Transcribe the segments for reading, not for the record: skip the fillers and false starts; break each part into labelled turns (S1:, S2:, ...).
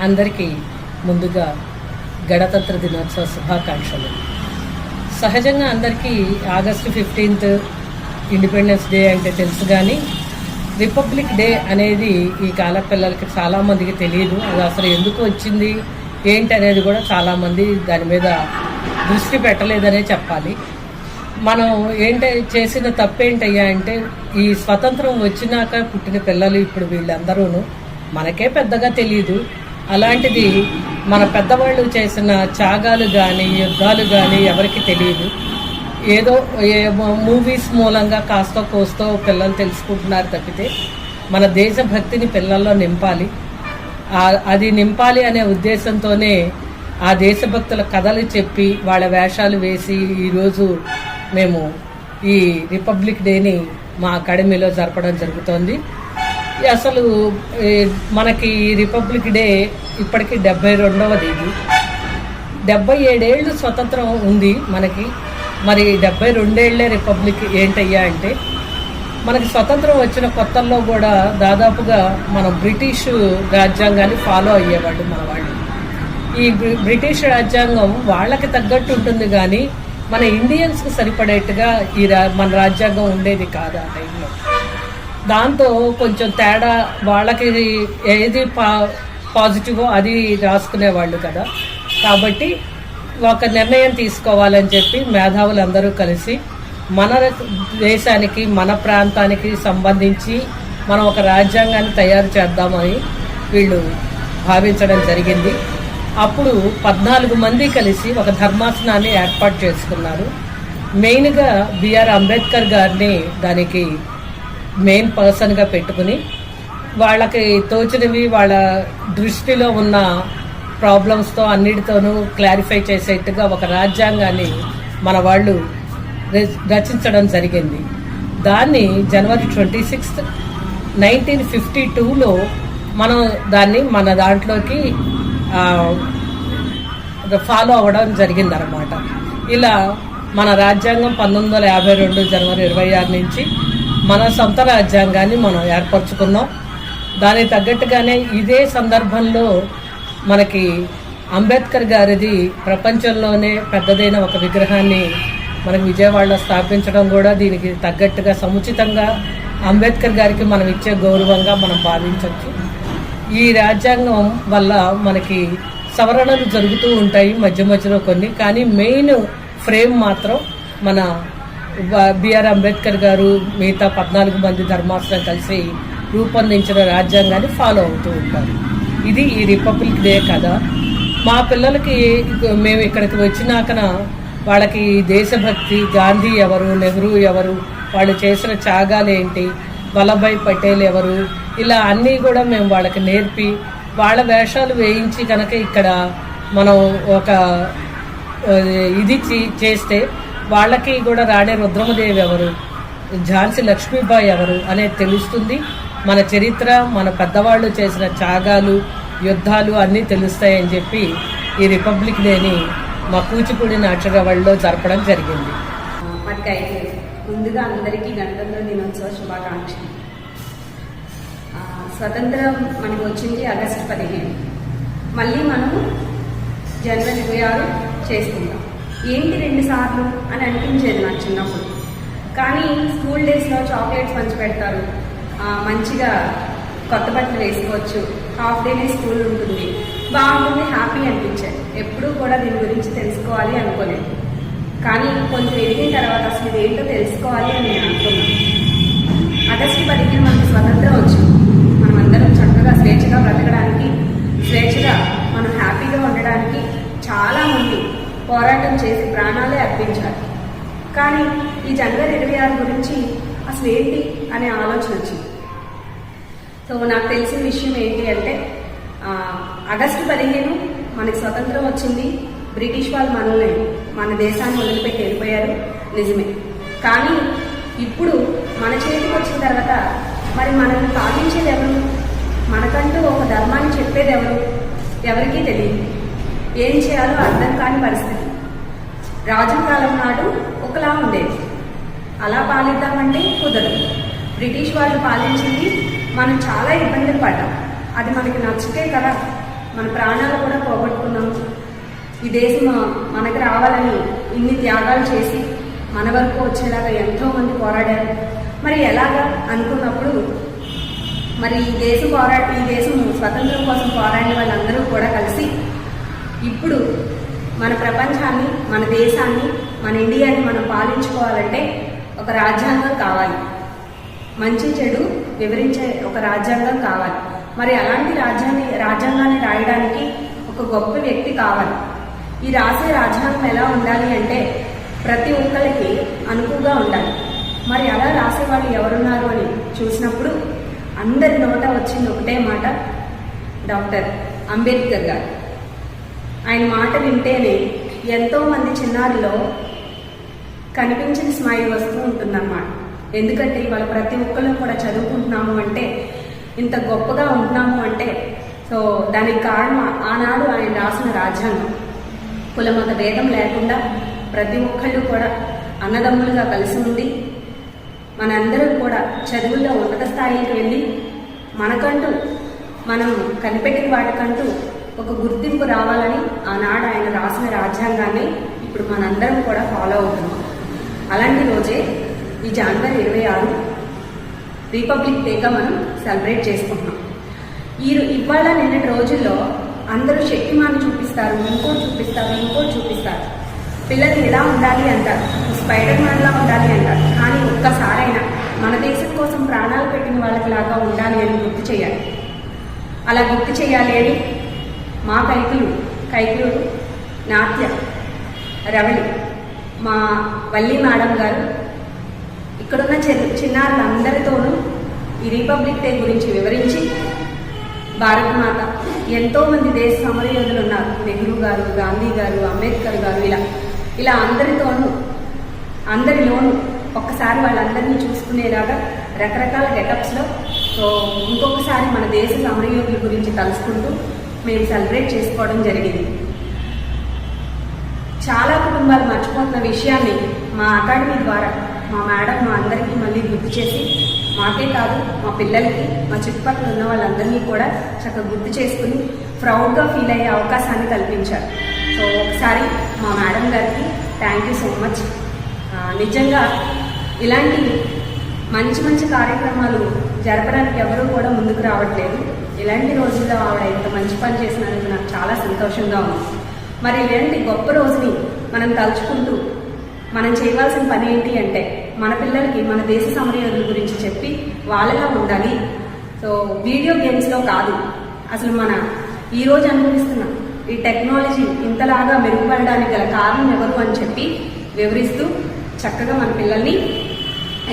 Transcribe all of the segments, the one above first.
S1: అందరికీ ముందుగా గణతంత్ర దినోత్సవ శుభాకాంక్షలు. సహజంగా అందరికీ ఆగస్టు 15 ఇండిపెండెన్స్ డే అంటే తెలుసు, కానీ రిపబ్లిక్ డే అనేది ఈ కాల పిల్లలకి చాలామందికి తెలియదు. అది అసలు ఎందుకు వచ్చింది ఏంటి అనేది కూడా చాలామంది దాని మీద దృష్టి పెట్టలేదనే చెప్పాలి. మనం చేసిన తప్పేంటయ్యా అంటే, ఈ స్వతంత్రం వచ్చినాక పుట్టిన పిల్లలు ఇప్పుడు వీళ్ళందరూ మనకే పెద్దగా తెలియదు. అలాంటిది మన పెద్దవాళ్ళు చేసిన త్యాగాలు కానీ యుద్ధాలు కానీ ఎవరికి తెలియదు. ఏదో మూవీస్ మూలంగా కాస్తో కోస్తో పిల్లలు తెలుసుకుంటున్నారు తప్పితే మన దేశభక్తిని పిల్లల్లో నింపాలి. అది నింపాలి అనే ఉద్దేశంతోనే ఆ దేశభక్తుల కథలు చెప్పి వాళ్ళ వేషాలు వేసి ఈరోజు మేము ఈ రిపబ్లిక్ డేని మా అకాడమీలో జరపడం జరుగుతోంది. అసలు మనకి రిపబ్లిక్ డే ఇప్పటికీ 72వది. ఇది 77 ఏళ్ళు స్వతంత్రం ఉంది మనకి. మరి 72 ఏళ్లే రిపబ్లిక్ ఏంటయ్యా అంటే, మనకి స్వతంత్రం వచ్చిన కొత్తల్లో కూడా దాదాపుగా మనం బ్రిటిష్ రాజ్యాంగాన్ని ఫాలో అయ్యేవాళ్ళు మన వాళ్ళు. ఈ బ్రిటిష్ రాజ్యాంగం వాళ్ళకి తగ్గట్టు ఉంటుంది, కానీ మన ఇండియన్స్కి సరిపడేట్టుగా మన రాజ్యాంగం ఉండేది కాదు ఆ టైంలో. దాంతో కొంచెం తేడా, వాళ్ళకి ఏది పాజిటివో అది రాసుకునేవాళ్ళు కదా. కాబట్టి ఒక నిర్ణయం తీసుకోవాలని చెప్పి మేధావులందరూ కలిసి మన దేశానికి మన ప్రాంతానికి సంబంధించి మనం ఒక రాజ్యాంగాన్ని తయారు చేద్దామని వీళ్ళు భావించడం జరిగింది. అప్పుడు 14 మంది కలిసి ఒక ధర్మాసనాన్ని ఏర్పాటు చేసుకున్నారు. మెయిన్గా బిఆర్ అంబేద్కర్ గారిని దానికి మెయిన్ పర్సన్గా పెట్టుకుని వాళ్ళకి తోచినవి వాళ్ళ దృష్టిలో ఉన్న ప్రాబ్లమ్స్తో అన్నిటితోనూ క్లారిఫై చేసేట్టుగా ఒక రాజ్యాంగాన్ని మన వాళ్ళు రచించడం జరిగింది. దాన్ని జనవరి 26, 1952లో మనం దాన్ని మన దాంట్లోకి ఫాలో అవ్వడం జరిగిందనమాట. ఇలా మన రాజ్యాంగం 1952 జనవరి 26 నుంచి మన సొంత రాజ్యాంగాన్ని మనం ఏర్పరచుకున్నాం. దానికి తగ్గట్టుగానే ఇదే సందర్భంలో మనకి అంబేద్కర్ గారిది ప్రపంచంలోనే పెద్దదైన ఒక విగ్రహాన్ని మనకి విజయవాడలో స్థాపించడం కూడా దీనికి తగ్గట్టుగా సముచితంగా అంబేద్కర్ గారికి మనం ఇచ్చే గౌరవంగా మనం భావించవచ్చు. ఈ రాజ్యాంగం వల్ల మనకి సవరణలు జరుగుతూ ఉంటాయి మధ్య మధ్యలో కొన్ని, కానీ మెయిన్ ఫ్రేమ్ మాత్రం మన బిఆర్ అంబేద్కర్ గారు మిగతా 14 మంది ధర్మాసనం కలిసి రూపొందించిన రాజ్యాంగాన్ని ఫాలో అవుతూ ఉంటారు. ఇది ఈ రిపబ్లిక్ డే కదా. మా పిల్లలకి మేము ఇక్కడికి వచ్చినాకన వాళ్ళకి దేశభక్తి, గాంధీ ఎవరు, నెహ్రూ ఎవరు, వాళ్ళు చేసిన త్యాగాలు ఏంటి, వల్లభాయ్ పటేల్ ఎవరు, ఇలా అన్నీ కూడా మేము వాళ్ళకి నేర్పి వాళ్ళ వేషాలు వేయించి కనుక ఇక్కడ మనం ఒక ఇది చేస్తే వాళ్ళకి కూడా రాణి రుద్రమదేవి ఎవరు, ఝాన్సీ లక్ష్మీబాయి ఎవరు అనేది తెలుస్తుంది. మన చరిత్ర, మన పెద్దవాళ్ళు చేసిన త్యాగాలు, యుద్ధాలు అన్నీ తెలుస్తాయని చెప్పి ఈ రిపబ్లిక్ డేని మా కూచిపూడి నాట్యరవళ్ళలో జరపడం జరిగింది.
S2: ముందుగా అందరికీ గణతంత్ర దినోత్సవ శుభాకాంక్షలు. స్వతంత్రం మనకు వచ్చింది ఆగస్టు 15. మళ్ళీ మనము జనవరి 26 చేసుకుంటాం. ఏంటి 2 సార్లు అని అనిపించేది నాకు చిన్నప్పుడు. కానీ స్కూల్ డేస్లో చాక్లెట్స్ పంచి పెడతారు, మంచిగా కొత్త బట్టలు వేసుకోవచ్చు, హాఫ్ డేనే స్కూల్ ఉంటుంది, బాగుంటుంది, హ్యాపీ అనిపించేది. ఎప్పుడూ కూడా దీని గురించి తెలుసుకోవాలి అనుకోలేదు. కానీ కొంచెం ఎదిగిన తర్వాత అసలు ఇది ఏంటో తెలుసుకోవాలి అని నేను అనుకున్నాను. ఆగస్టు 15 మనకి స్వతంత్రం వచ్చింది. మనం అందరం చక్కగా స్వేచ్ఛగా బ్రతకడానికి, స్వేచ్ఛగా మనం హ్యాపీగా ఉండడానికి చాలామంది పోరాటం చేసి ప్రాణాలే అర్పించారు. కానీ ఈ జనవరి 26 గురించి అసలు ఏంటి అనే ఆలోచన వచ్చింది. సో నాకు తెలిసిన విషయం ఏంటి అంటే, ఆగస్టు 15 మనకి స్వతంత్రం వచ్చింది. బ్రిటిష్ వాళ్ళు మనల్ని, మన దేశాన్ని వదిలిపెట్టి వెళ్ళిపోయారు, నిజమే. కానీ ఇప్పుడు మన చేతికి వచ్చిన తర్వాత మరి మనల్ని పాలించేది ఎవరు, మనకంటూ ఒక ధర్మాన్ని చెప్పేది ఎవరు, ఎవరికీ తెలియదు. ఏం చేయాలో అర్థం కాని పరిస్థితి. రాజుల కాలం నాడు ఒకలా ఉండేది, అలా పాలిద్దామంటే కుదరదు. బ్రిటిష్ వాళ్ళు పాలించింది మనం చాలా ఇబ్బందులు పడ్డాం. అది మనకి నచ్చితే కదా మన ప్రాణాలు కూడా పోగొట్టుకున్నాము. ఈ దేశం మనకు రావాలని ఇన్ని త్యాగాలు చేసి మన వరకు వచ్చేలాగా ఎంతో మంది పోరాడారు. మరి ఎలాగా అనుకున్నప్పుడు మరి ఈ దేశం స్వతంత్రం కోసం పోరాడిన వాళ్ళందరూ కూడా కలిసి ఇప్పుడు మన ప్రపంచాన్ని, మన దేశాన్ని, మన ఇండియాని మనం పాలించుకోవాలంటే ఒక రాజ్యాంగం కావాలి. మంచి చెడు వివరించే ఒక రాజ్యాంగం కావాలి. మరి అలాంటి రాజ్యాంగాన్ని రాయడానికి ఒక గొప్ప వ్యక్తి కావాలి. ఈ రాసే రాజ్యాంగం ఎలా ఉండాలి అంటే ప్రతి ఒక్కరికి అనుకువగా ఉండాలి. మరి అలా రాసేవాళ్ళు ఎవరున్నారు అని చూసినప్పుడు అందరి నోట వచ్చింది ఒకటే మాట, డాక్టర్ అంబేద్కర్ గారు. ఆయన మాట వింటేనే ఎంతోమంది చిన్నారిలో కనిపించిన స్మైల్ వస్తూ ఉంటుందన్నమాట. ఎందుకంటే ఇవాళ ప్రతి ఒక్కళ్ళు కూడా చదువుకుంటున్నాము అంటే, ఇంత గొప్పగా ఉంటున్నాము అంటే సో దానికి కారణం ఆనాడు ఆయన రాసిన రాజ్యాంగం. కులమత భేదం లేకుండా ప్రతి ఒక్కళ్ళు కూడా అన్నదమ్ములుగా కలిసి ఉండి మనందరం కూడా చదువుల్లో ఉన్నత స్థాయికి వెళ్ళి మనకంటూ మనం కనిపెట్టిన వాటికంటూ ఒక గుర్తింపు రావాలని ఆనాడు ఆయన రాసిన రాజ్యాంగాన్ని ఇప్పుడు మనందరం కూడా ఫాలో అవుతున్నాం. అలాంటి రోజే ఈ జనవరి 26 రిపబ్లిక్ డేగా మనం సెలబ్రేట్ చేసుకుంటున్నాం. ఇవాళ నిన్నటి రోజుల్లో అందరూ శక్తిమాన్ని చూపిస్తారు, ఇంకోటి చూపిస్తారు. పిల్లలు ఎలా ఉండాలి అంటారు, స్పైడర్ మ్యాన్లా ఉండాలి అంటారు. కానీ ఒక్కసారైనా మన దేశం కోసం ప్రాణాలు పెట్టిన వాళ్ళకి లాగా ఉండాలి అని గుర్తు చేయాలి. అలా గుర్తు చేయాలి అని మా కైకులు నాట్య రవళి మా వల్లి మేడం గారు ఇక్కడున్న చిన్నారులందరితోనూ ఈ రిపబ్లిక్ డే గురించి వివరించి, భారత మాత ఎంతోమంది దేశ సమరయోధులు ఉన్నారు, నెహ్రూ గారు, గాంధీ గారు, అంబేద్కర్ గారు, ఇలా అందరిలోనూ ఒక్కసారి వాళ్ళందరినీ చూసుకునేలాగా రకరకాల గెటప్స్లో సో ఇంకొకసారి మన దేశ సమరయోధుల గురించి తలుసుకుంటూ మేము సెలబ్రేట్ చేసుకోవడం జరిగింది. చాలా కుటుంబాలు మర్చిపోతున్న విషయాన్ని మా అకాడమీ ద్వారా మా మేడం మా అందరికీ మళ్ళీ గుర్తు చేసి, మాకే కాదు మా పిల్లలకి, మా చుట్టుపక్కల ఉన్న వాళ్ళందరినీ కూడా చక్కగా గుర్తు చేసుకుని ప్రౌడ్గా ఫీల్ అయ్యే అవకాశాన్ని కల్పించారు. సో ఒకసారి మా మేడం గారికి థ్యాంక్ యూ సో మచ్. నిజంగా ఇలాంటి మంచి కార్యక్రమాలు జరపడానికి ఎవరూ కూడా ముందుకు రావట్లేదు. ఇలాంటి రోజుల్లో ఆవిడ ఇంత మంచి పని చేసినందుకు నాకు చాలా సంతోషంగా ఉంది. మరి ఇలాంటి గొప్ప రోజుని మనం తలుచుకుంటూ మనం చేయవలసిన పని ఏంటి అంటే మన పిల్లలకి మన దేశ సమరయోధుల గురించి చెప్పి వాళ్ళగా ఉండాలి. సో వీడియో గేమ్స్లో కాదు, అసలు మన ఈరోజు అనుభవిస్తున్నాం ఈ టెక్నాలజీ ఇంతలాగా మెరుగుపడడానికి గల కారణం ఎవరు అని చెప్పి వివరిస్తూ చక్కగా మన పిల్లల్ని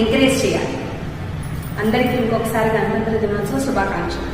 S2: ఎంకరేజ్ చేయాలి. అందరికీ ఇంకొకసారి గణతంత్ర దినోత్సవ శుభాకాంక్షలు.